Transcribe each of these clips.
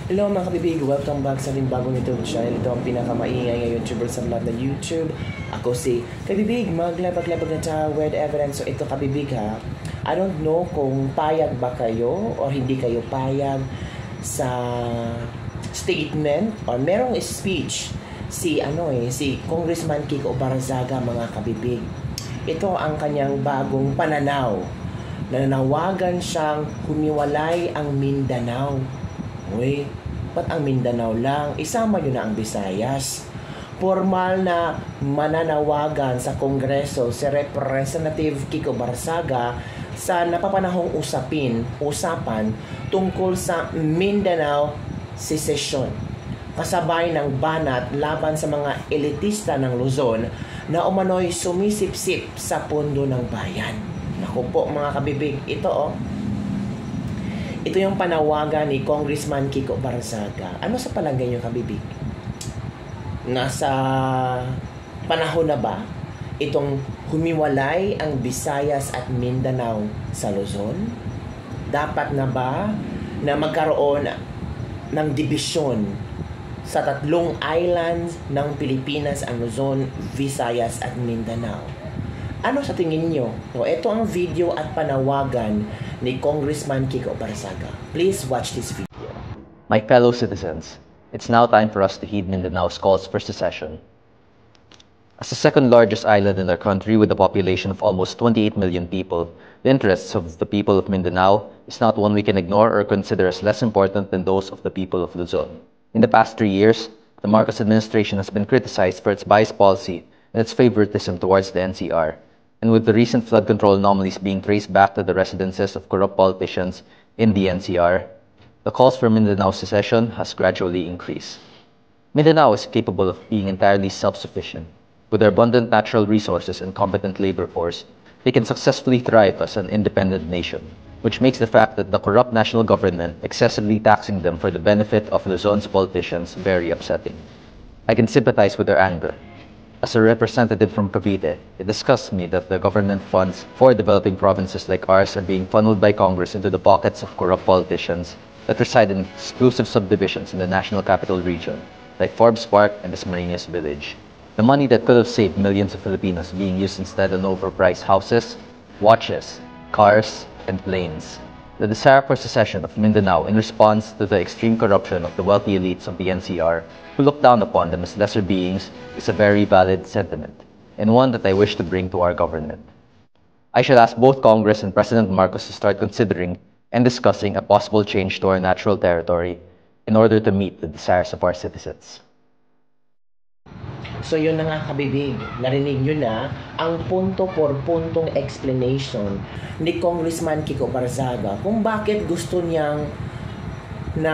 Hello mga kabibig, welcome back sa ating bagong YouTube channel. Ito ang pinakamaingay na YouTuber sa vlog na YouTube. Ako si Kabibig, maglabag-labag na tayo with evidence. So ito kabibig ha, I don't know kung payag ba kayo o hindi kayo payag sa statement or merong speech si Congressman Kiko Barzaga mga kabibig. Ito ang kanyang bagong pananaw. Nanawagan siyang humiwalay ang Mindanao. Uy, ba't ang Mindanao lang? Isama nyo na ang Visayas. Formal na mananawagan sa Kongreso si Representative Kiko Barzaga sa napapanahong usapan tungkol sa Mindanao secession. Kasabay ng banat laban sa mga elitista ng Luzon na umano'y sumisipsip sa pundo ng bayan. Naku po mga kabibig, ito yung panawagan ni Congressman Kiko Barzaga. Ano sa palagay niyo kabibig? Nasa panahon na ba itong humiwalay ang Visayas at Mindanao sa Luzon? Dapat na ba na magkaroon ng dibisyon sa tatlong islands ng Pilipinas, ang Luzon, Visayas at Mindanao? Ano sa tingin nyo? So, ito ang video at panawagan ni Congressman Kiko Barzaga. Please watch this video. My fellow citizens, it's now time for us to heed Mindanao's calls for secession. As the second largest island in our country with a population of almost 28 million people, the interests of the people of Mindanao is not one we can ignore or consider as less important than those of the people of Luzon. In the past 3 years, the Marcos administration has been criticized for its biased policy and its favoritism towards the NCR. And with the recent flood control anomalies being traced back to the residences of corrupt politicians in the NCR, the calls for Mindanao secession has gradually increased. Mindanao is capable of being entirely self-sufficient. With their abundant natural resources and competent labor force, they can successfully thrive as an independent nation, which makes the fact that the corrupt national government excessively taxing them for the benefit of Luzon's politicians very upsetting. I can sympathize with their anger. As a representative from Cavite, it disgusts me that the government funds for developing provinces like ours are being funneled by Congress into the pockets of corrupt politicians that reside in exclusive subdivisions in the National Capital Region, like Forbes Park and Esmariñas Village. The money that could have saved millions of Filipinos being used instead on overpriced houses, watches, cars, and planes. The desire for secession of Mindanao in response to the extreme corruption of the wealthy elites of the NCR who look down upon them as lesser beings is a very valid sentiment, and one that I wish to bring to our government. I should ask both Congress and President Marcos to start considering and discussing a possible change to our natural territory in order to meet the desires of our citizens. So yun na nga kabibig, narinig nyo na ang punto por puntong explanation ni Congressman Kiko Barzaga kung bakit gusto niyang na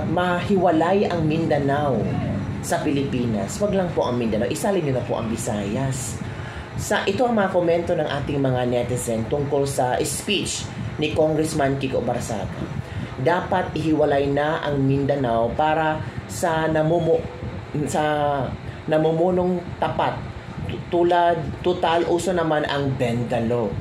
mahiwalay ang Mindanao sa Pilipinas. Wag lang po ang Mindanao, isalin nyo na po ang Visayas. Ito ang mga komento ng ating mga netizen tungkol sa speech ni Congressman Kiko Barzaga. Dapat ihiwalay na ang Mindanao para sa namumunong tapat. Total uso naman ang Bendalo.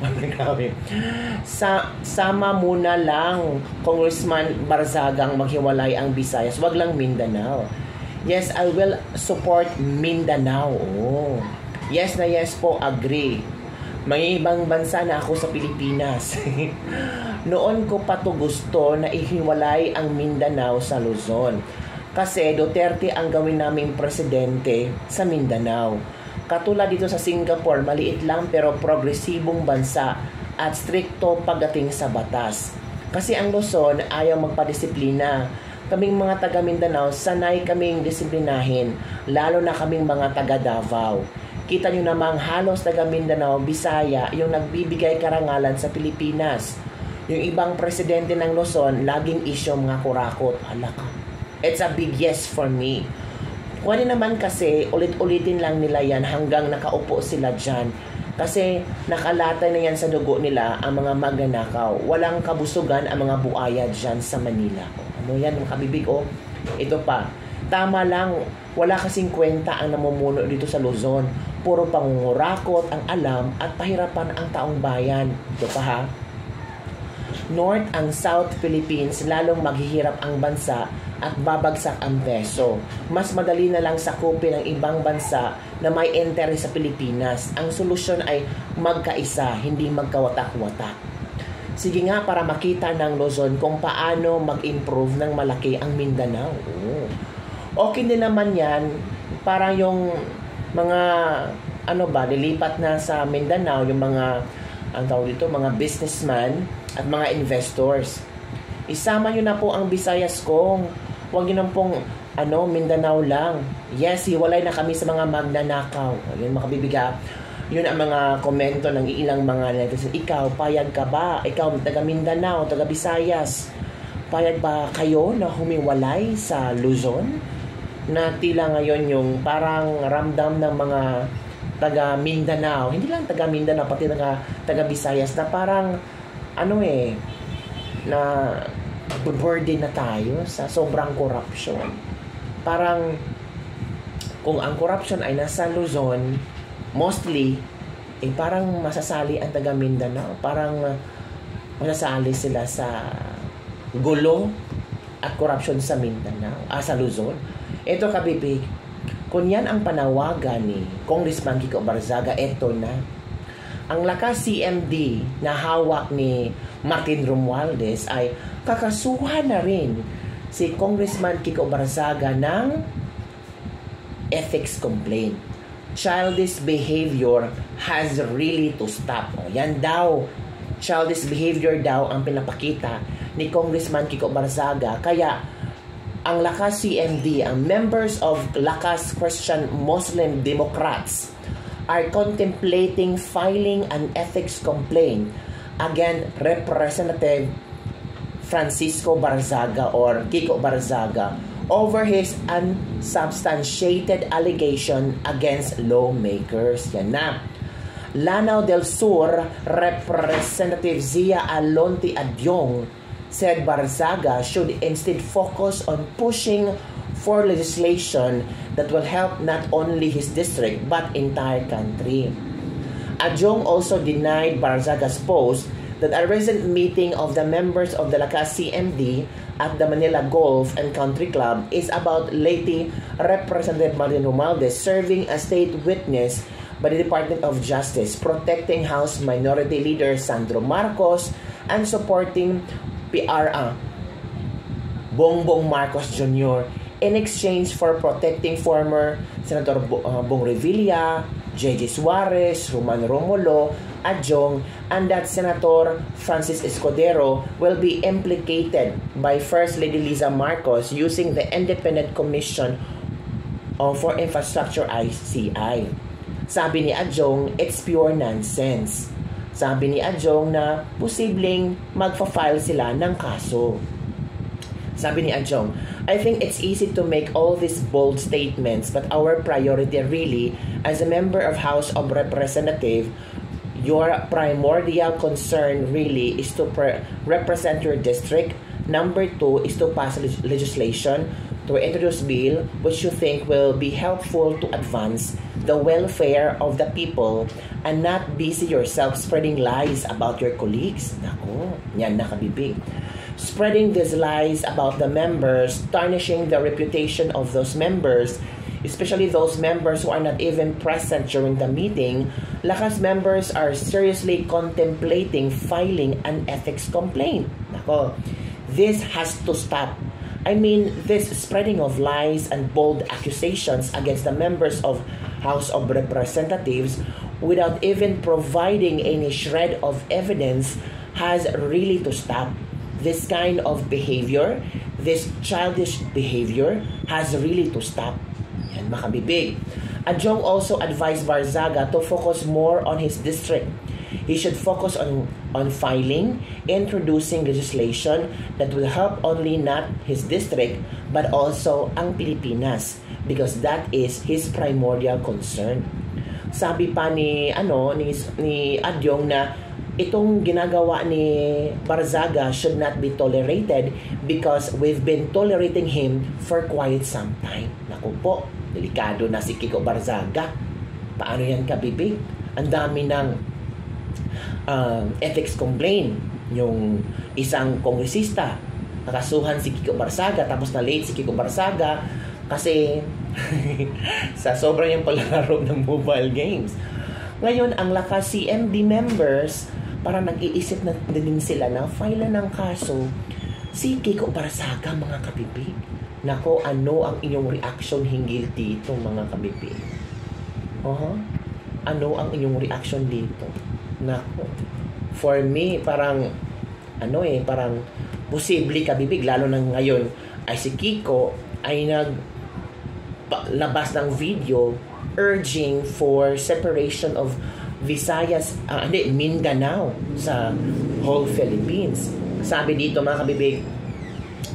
Sama muna lang Congressman Barzagang maghiwalay ang Visayas, wag lang Mindanao. Yes, I will support Mindanao. Oh. Yes na yes po, agree. May ibang bansa na ako sa Pilipinas. Noon ko pa to gusto na ihiwalay ang Mindanao sa Luzon. Kasi Duterte ang gawin naming presidente sa Mindanao. Katulad dito sa Singapore, maliit lang pero progresibong bansa at strikto pagdating sa batas. Kasi ang Luzon ayaw magpadisiplina. Kaming mga taga Mindanao, sanay kaming disiplinahin, lalo na kaming mga taga Davao. Kita nyo namang halos taga Mindanao, Bisaya, yung nagbibigay karangalan sa Pilipinas. Yung ibang presidente ng Luzon, laging isyo mga kurakot. Alaka. It's a big yes for me. Pwede naman kasi ulit-ulitin lang nila yan hanggang nakaupo sila dyan. Kasi nakalatay na yan sa dugo nila ang mga magnanakaw. Walang kabusugan ang mga buaya dyan sa Manila. Ano yan mga kabibig? Ito pa. Tama lang, wala kasing kwenta ang namumuno dito sa Luzon. Puro pangungurakot ang alam at pahirapan ang taong bayan. Ito pa ha. North ang South Philippines, lalong maghihirap ang bansa at babagsak ang peso. Mas madali na lang sakupin ang ibang bansa na may interest sa Pilipinas. Ang solusyon ay magkaisa, hindi magkawatak-watak. Sige nga, para makita ng Luzon kung paano mag-improve ng malaki ang Mindanao. Okay din naman yan, parang yung mga nilipat na sa Mindanao, yung mga mga businessman at mga investors. Isama nyo na po ang Visayas kong. Huwag nyo na pong Mindanao lang. Yes, hiwalay na kami sa mga magnanakaw. Yun, makabibiga. Yun ang mga komento ng ilang mga netizen. Ikaw, payag ka ba? Ikaw, taga Mindanao, taga Visayas. Payag ba kayo na humiwalay sa Luzon? Na tila ngayon yung parang ramdam ng mga taga Mindanao, hindi lang taga Mindanao, pati taga Visayas, na parang na burden na tayo sa sobrang corruption. Parang kung ang corruption ay nasa Luzon, mostly parang masasali ang taga Mindanao, parang masasali sila sa gulo at corruption sa Mindanao, sa Luzon. Ito, kabibig, kung yan ang panawagan ni Congressman Kiko Barzaga, eto na. Ang lakas CMD na hawak ni Martin Romualdez ay kakasuhan na rin si Congressman Kiko Barzaga ng ethics complaint. Childish behavior has really to stop. Yan daw. Childish behavior daw ang pinapakita ni Congressman Kiko Barzaga. Kaya ang Lakas CMD, ang members of Lakas Christian Muslim Democrats are contemplating filing an ethics complaint against Representative Francisco Barzaga or Kiko Barzaga over his unsubstantiated allegation against lawmakers. Yan na. Lanao del Sur Representative Zia Alonte Adyong said Barzaga should instead focus on pushing for legislation that will help not only his district but entire country. Adyong also denied Barzaga's post that a recent meeting of the members of the Lakas CMD at the Manila Golf and Country Club is about late Representative Martin Romualdez serving as state witness by the Department of Justice, protecting House Minority Leader Sandro Marcos and supporting Bongbong Marcos Jr. in exchange for protecting former Senator Bong Revilla, J.J. Suarez, Roman Romulo, Adyong, and that Senator Francis Escudero will be implicated by First Lady Liza Marcos using the Independent Commission for Infrastructure ICI. Sabi ni Adyong, it's pure nonsense. Sabi ni Adyong na posibleng magfa-file sila ng kaso. Sabi ni Adyong, I think it's easy to make all these bold statements, but our priority really, as a member of House of Representatives, your primordial concern really is to represent your district. Number 2 is to pass legislation to introduce bill which you think will be helpful to advance the welfare of the people and not busy yourself spreading lies about your colleagues. Nako, yan nakabibig. Spreading these lies about the members, tarnishing the reputation of those members, especially those members who are not even present during the meeting. Lakas members are seriously contemplating filing an ethics complaint. Nako, this has to stop. I mean, this spreading of lies and bold accusations against the members of House of Representatives without even providing any shred of evidence has really to stop. This kind of behavior, this childish behavior has really to stop. Yan, makabibig. Adyong also advised Barzaga to focus more on his district. He should focus on filing, introducing legislation that will help only not his district but also ang Pilipinas because that is his primordial concern. Sabi pa ni Adyong na itong ginagawa ni Barzaga should not be tolerated because we've been tolerating him for quite some time. Naku po, delikado na si Kiko Barzaga. Paano yan kabibig? Ang dami ng ethics complaint yung isang kongresista, nakasuhan si Kiko Barsaga, tapos na late si Kiko Barsaga kasi sa sobrang yung palaro ng mobile games. Ngayon, ang lakas CMD members, para nag-iisip na din sila na file ng kaso si Kiko Barsaga, mga kabibig. Nako, ano ang inyong reaction hinggil dito, mga kabibig? Ano ang inyong reaction dito? Nako, for me, parang parang posible, kabibig, lalo na ngayon ay si Kiko ay labas ng video urging for separation of Visayas, Mindanao sa whole Philippines. Sabi dito, mga kabibig,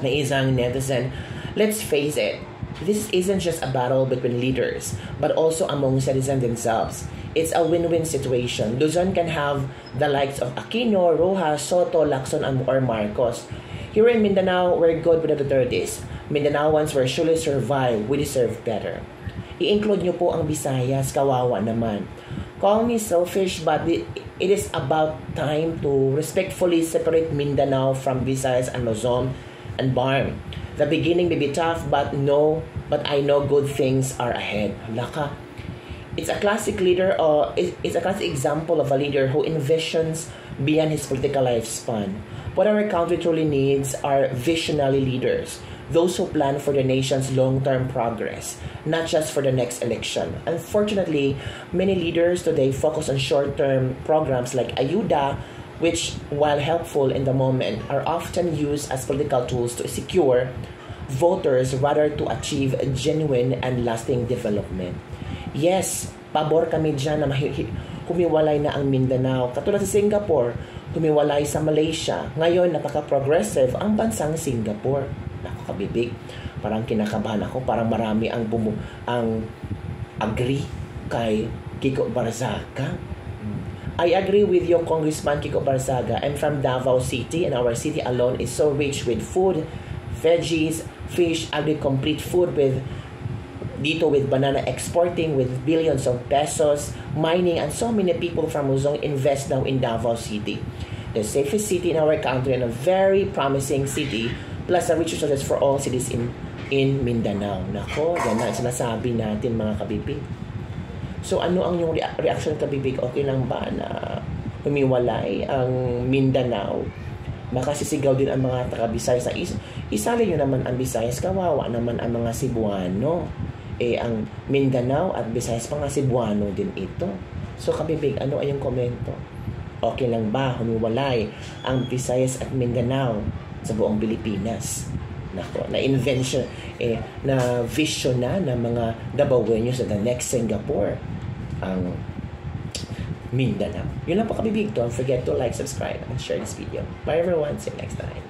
na isang netizen, let's face it, this isn't just a battle between leaders, but also among citizens themselves. It's a win-win situation. Luzon can have the likes of Aquino, Rojas, Soto, Lacson, or Marcos. Here in Mindanao, we're good with the Dutertes. Mindanaoans will surely survive. We deserve better. I-include nyo po ang Visayas, kawawa naman. Call me selfish, but it is about time to respectfully separate Mindanao from Visayas and Luzon and Barm. The beginning may be tough, but I know good things are ahead. Laka. It's a classic leader, it's a classic example of a leader who envisions beyond his political lifespan. What our country truly needs are visionary leaders, those who plan for the nation's long-term progress, not just for the next election. Unfortunately, many leaders today focus on short-term programs like Ayuda, which, while helpful in the moment, are often used as political tools to secure voters rather to achieve genuine and lasting development. Yes, pabor kami dyan na humiwalay na ang Mindanao. Katulad sa Singapore, humiwalay sa Malaysia. Ngayon, napaka-progressive ang bansang Singapore. Nakakabibig. Parang kinakabahan ako. Parang marami ang agree kay Kiko Barsaga. I agree with you, Congressman Kiko Barsaga. I'm from Davao City, and our city alone is so rich with food, veggies, fish, agri-complete food with banana exporting with billions of pesos, mining, and so many people from Luzon invest now in Davao City, the safest city in our country and a very promising city, plus the rich resources for all cities in Mindanao. Nako, yan na sinasabi natin, mga kabibig. So ano ang yung reaction, kabibig? Okay lang ba na humiwalay ang Mindanao? Baka sisigaw din ang mga taga-Visayas na isali nyo naman ang Visayas, kawawa naman ang mga Cebuano. Ang Mindanao at Visayas, mga Cebuano din ito. So kabibig, ano ay yung komento? Okay lang ba humiwalay ang Visayas at Mindanao sa buong Pilipinas? Nako, na invention, na vision na ng mga Dabaweños sa the next Singapore, ang Mindanao. Yun lang po, kabibig. Don't forget to like, subscribe, and share this video. Bye everyone. See you next time.